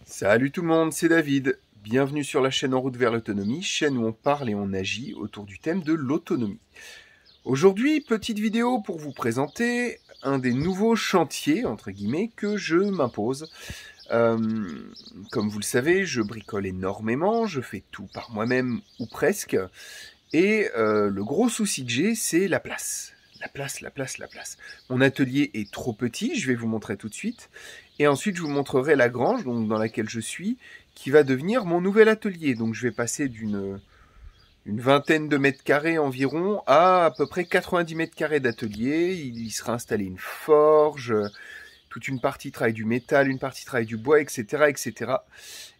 Salut tout le monde, c'est David. Bienvenue sur la chaîne En route vers l'autonomie, chaîne où on parle et on agit autour du thème de l'autonomie. Aujourd'hui, petite vidéo pour vous présenter un des nouveaux chantiers, entre guillemets, que je m'impose. Comme vous le savez, je bricole énormément, je fais tout par moi-même ou presque. Et le gros souci que j'ai, c'est la place. La place. Mon atelier est trop petit, je vais vous montrer tout de suite. Et ensuite, je vous montrerai la grange donc, dans laquelle je suis, qui va devenir mon nouvel atelier. Donc je vais passer d'une vingtaine de mètres carrés environ à peu près 90 mètres carrés d'atelier. Il y sera installé une forge, toute une partie travaille du métal, une partie travaille du bois, etc. etc.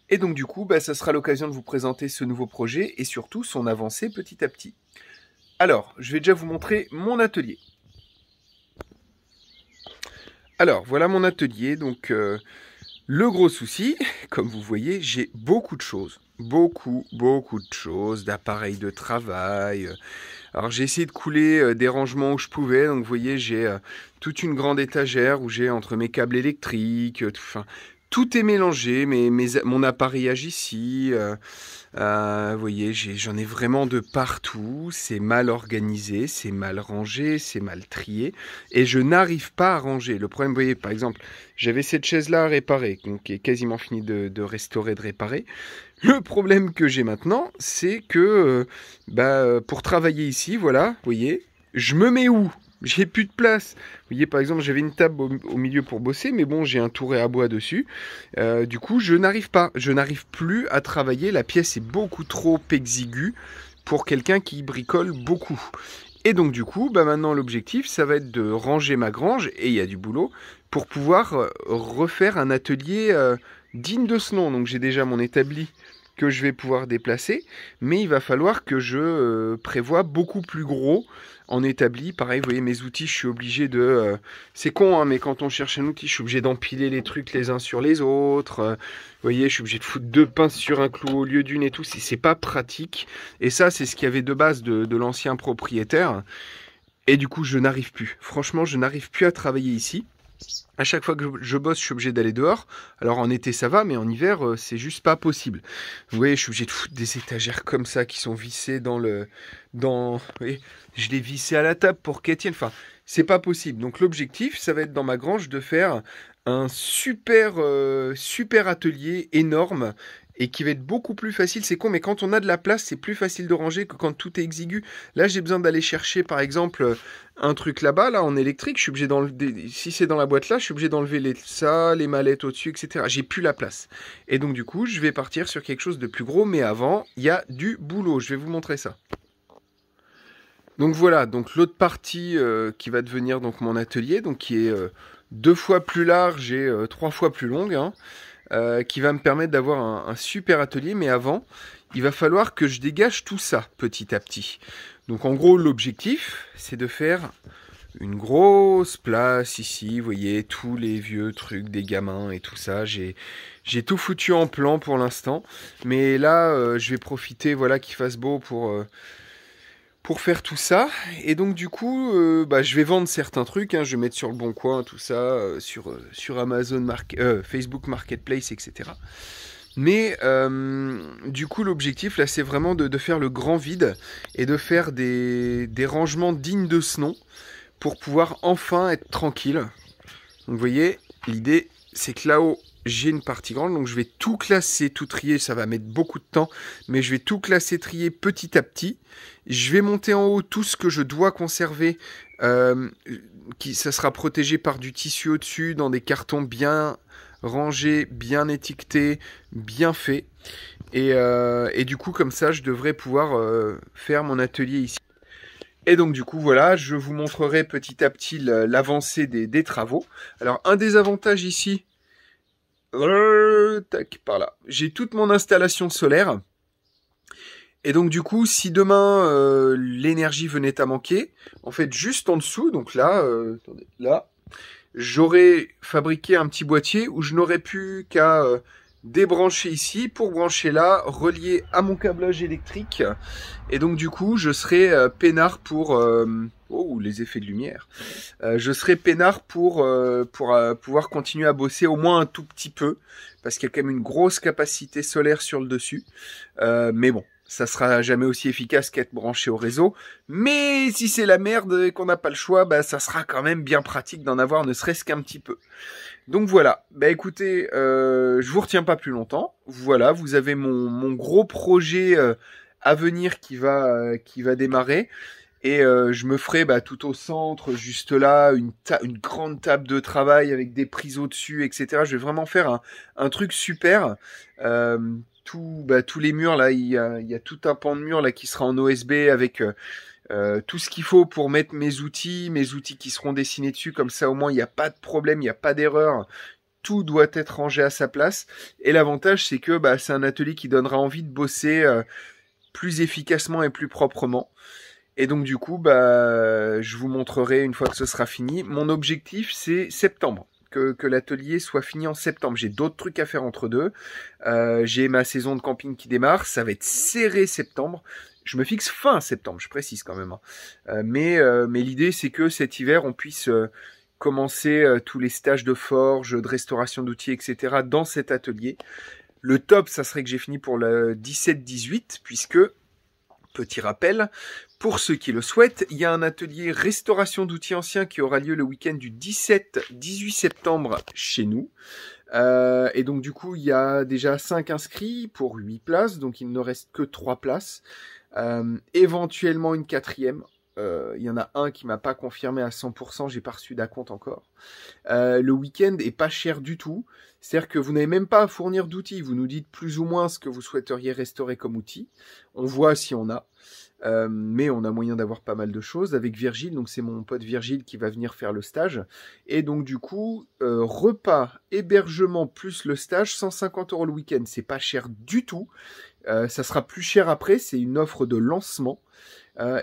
Et donc du coup, ça sera l'occasion de vous présenter ce nouveau projet et surtout son avancée petit à petit. Alors, je vais déjà vous montrer mon atelier. Alors, voilà mon atelier. Donc, le gros souci, comme vous voyez, j'ai beaucoup de choses. Beaucoup de choses, d'appareils de travail. Alors, j'ai essayé de couler des rangements où je pouvais. Donc, vous voyez, j'ai toute une grande étagère où j'ai entre mes câbles électriques, tout est mélangé, mon appareillage ici, vous voyez, j'en ai vraiment de partout, c'est mal organisé, c'est mal rangé, c'est mal trié, et je n'arrive pas à ranger. Le problème, vous voyez, par exemple, j'avais cette chaise-là à réparer, donc qui est quasiment fini de restaurer, de réparer. Le problème que j'ai maintenant, c'est que pour travailler ici, voilà, vous voyez, je me mets où ? J'ai plus de place. Vous voyez, par exemple, j'avais une table au milieu pour bosser, mais bon, j'ai un touret à bois dessus. Du coup, je n'arrive pas. Je n'arrive plus à travailler. La pièce est beaucoup trop exiguë pour quelqu'un qui bricole beaucoup. Et donc, du coup, maintenant, l'objectif, ça va être de ranger ma grange, et il y a du boulot, pour pouvoir refaire un atelier digne de ce nom. Donc, j'ai déjà mon établi que je vais pouvoir déplacer, mais il va falloir que je prévoie beaucoup plus gros en établi. Pareil, vous voyez, mes outils, je suis obligé de... c'est con, hein, mais quand on cherche un outil, je suis obligé d'empiler les trucs les uns sur les autres. Vous voyez, je suis obligé de foutre 2 pinces sur un clou au lieu d'une et tout. C'est pas pratique. Et ça, c'est ce qu'il y avait de base de l'ancien propriétaire. Et du coup, je n'arrive plus. Franchement, je n'arrive plus à travailler ici. À chaque fois que je bosse, je suis obligé d'aller dehors. Alors en été, ça va, mais en hiver, c'est juste pas possible. Vous voyez, je suis obligé de foutre des étagères comme ça qui sont vissées vous voyez, je l'ai vissé à la table pour qu'elle tienne. Enfin, c'est pas possible. Donc l'objectif, ça va être dans ma grange de faire un super atelier énorme et qui va être beaucoup plus facile. C'est con, mais quand on a de la place, c'est plus facile de ranger que quand tout est exigu. Là, j'ai besoin d'aller chercher, par exemple, un truc là-bas, là, en électrique. Je suis obligé d'enlever, si c'est dans la boîte là, je suis obligé d'enlever les mallettes au-dessus, etc. J'ai plus la place. Et donc, du coup, je vais partir sur quelque chose de plus gros, mais avant, il y a du boulot. Je vais vous montrer ça. Donc voilà, donc l'autre partie qui va devenir donc mon atelier, donc qui est 2 fois plus large et 3 fois plus longue, hein, qui va me permettre d'avoir un super atelier. Mais avant, il va falloir que je dégage tout ça petit à petit. Donc en gros, l'objectif, c'est de faire une grosse place ici. Vous voyez, tous les vieux trucs des gamins et tout ça. J'ai tout foutu en plan pour l'instant. Mais là, je vais profiter, voilà, qu'il fasse beau pour faire tout ça. Et donc du coup, je vais vendre certains trucs, hein, je vais mettre sur le Bon Coin, tout ça, sur Amazon, Facebook Marketplace, etc. Mais du coup, l'objectif, là, c'est vraiment de faire le grand vide et de faire des rangements dignes de ce nom pour pouvoir enfin être tranquille. Donc vous voyez, l'idée, c'est que là-haut, j'ai une partie grande, donc je vais tout classer, tout trier, ça va mettre beaucoup de temps, mais je vais tout classer, trier petit à petit. Je vais monter en haut tout ce que je dois conserver, ça sera protégé par du tissu au-dessus, dans des cartons bien rangés, bien étiquetés, bien faits. Et du coup, comme ça, je devrais pouvoir faire mon atelier ici. Et donc du coup, voilà, je vous montrerai petit à petit l'avancée des travaux. Alors, un des avantages ici, tac, par là. J'ai toute mon installation solaire. Et donc du coup, si demain l'énergie venait à manquer, en fait juste en dessous, donc là, attendez, là, j'aurais fabriqué un petit boîtier où je n'aurais plus qu'à débrancher ici pour brancher là, relier à mon câblage électrique. Et donc du coup, je serais peinard Oh, les effets de lumière. Je serai peinard pour pouvoir continuer à bosser au moins un tout petit peu, parce qu'il y a quand même une grosse capacité solaire sur le dessus. Mais bon, ça sera jamais aussi efficace qu'être branché au réseau. Mais si c'est la merde et qu'on n'a pas le choix, bah ça sera quand même bien pratique d'en avoir ne serait-ce qu'un petit peu. Donc voilà, bah écoutez, je vous retiens pas plus longtemps. Voilà, vous avez mon gros projet à venir qui va démarrer. Et je me ferai tout au centre, juste là, une grande table de travail avec des prises au-dessus, etc. Je vais vraiment faire un truc super. Euh, tous les murs, là, il y a tout un pan de mur là qui sera en OSB avec tout ce qu'il faut pour mettre mes outils qui seront dessinés dessus. Comme ça, au moins, il n'y a pas de problème, il n'y a pas d'erreur. Tout doit être rangé à sa place. Et l'avantage, c'est que c'est un atelier qui donnera envie de bosser plus efficacement et plus proprement. Et donc du coup, je vous montrerai une fois que ce sera fini. Mon objectif, c'est septembre. Que l'atelier soit fini en septembre. J'ai d'autres trucs à faire entre deux. J'ai ma saison de camping qui démarre. Ça va être serré septembre. Je me fixe fin septembre, je précise quand même. Mais l'idée, c'est que cet hiver, on puisse commencer tous les stages de forge, de restauration d'outils, etc. dans cet atelier. Le top, ça serait que j'ai fini pour le 17-18, puisque... Petit rappel, pour ceux qui le souhaitent, il y a un atelier restauration d'outils anciens qui aura lieu le week-end du 17-18 septembre chez nous. Et donc du coup, il y a déjà 5 inscrits pour 8 places, donc il ne reste que 3 places. Éventuellement une 4e. Il y en a un qui m'a pas confirmé à 100%, j'ai pas reçu d'acompte encore. Le week-end est pas cher du tout. C'est-à-dire que vous n'avez même pas à fournir d'outils. Vous nous dites plus ou moins ce que vous souhaiteriez restaurer comme outil. On voit si on a. Mais on a moyen d'avoir pas mal de choses avec Virgile. Donc c'est mon pote Virgile qui va venir faire le stage. Et donc du coup, repas, hébergement plus le stage, 150 € le week-end. C'est pas cher du tout. Ça sera plus cher après. C'est une offre de lancement.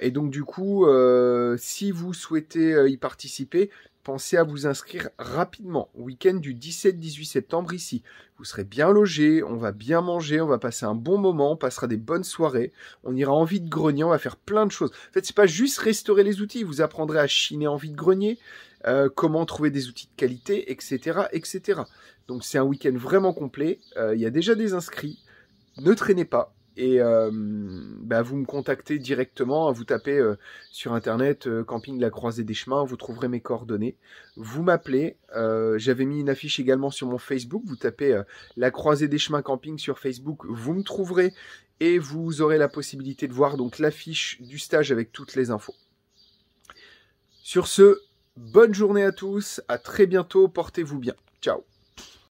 Et donc du coup, si vous souhaitez y participer, pensez à vous inscrire rapidement. Week-end du 17-18 septembre ici. Vous serez bien logés, on va bien manger, on va passer un bon moment, on passera des bonnes soirées, on ira en vide-grenier, on va faire plein de choses. En fait, c'est pas juste restaurer les outils, vous apprendrez à chiner en vide-grenier, comment trouver des outils de qualité, etc., etc. Donc c'est un week-end vraiment complet. Il y a déjà des inscrits. Ne traînez pas. Et vous me contactez directement, vous tapez sur internet Camping La Croisée des Chemins, vous trouverez mes coordonnées. Vous m'appelez, j'avais mis une affiche également sur mon Facebook, vous tapez La Croisée des Chemins Camping sur Facebook, vous me trouverez et vous aurez la possibilité de voir donc l'affiche du stage avec toutes les infos. Sur ce, bonne journée à tous, à très bientôt, portez-vous bien. Ciao.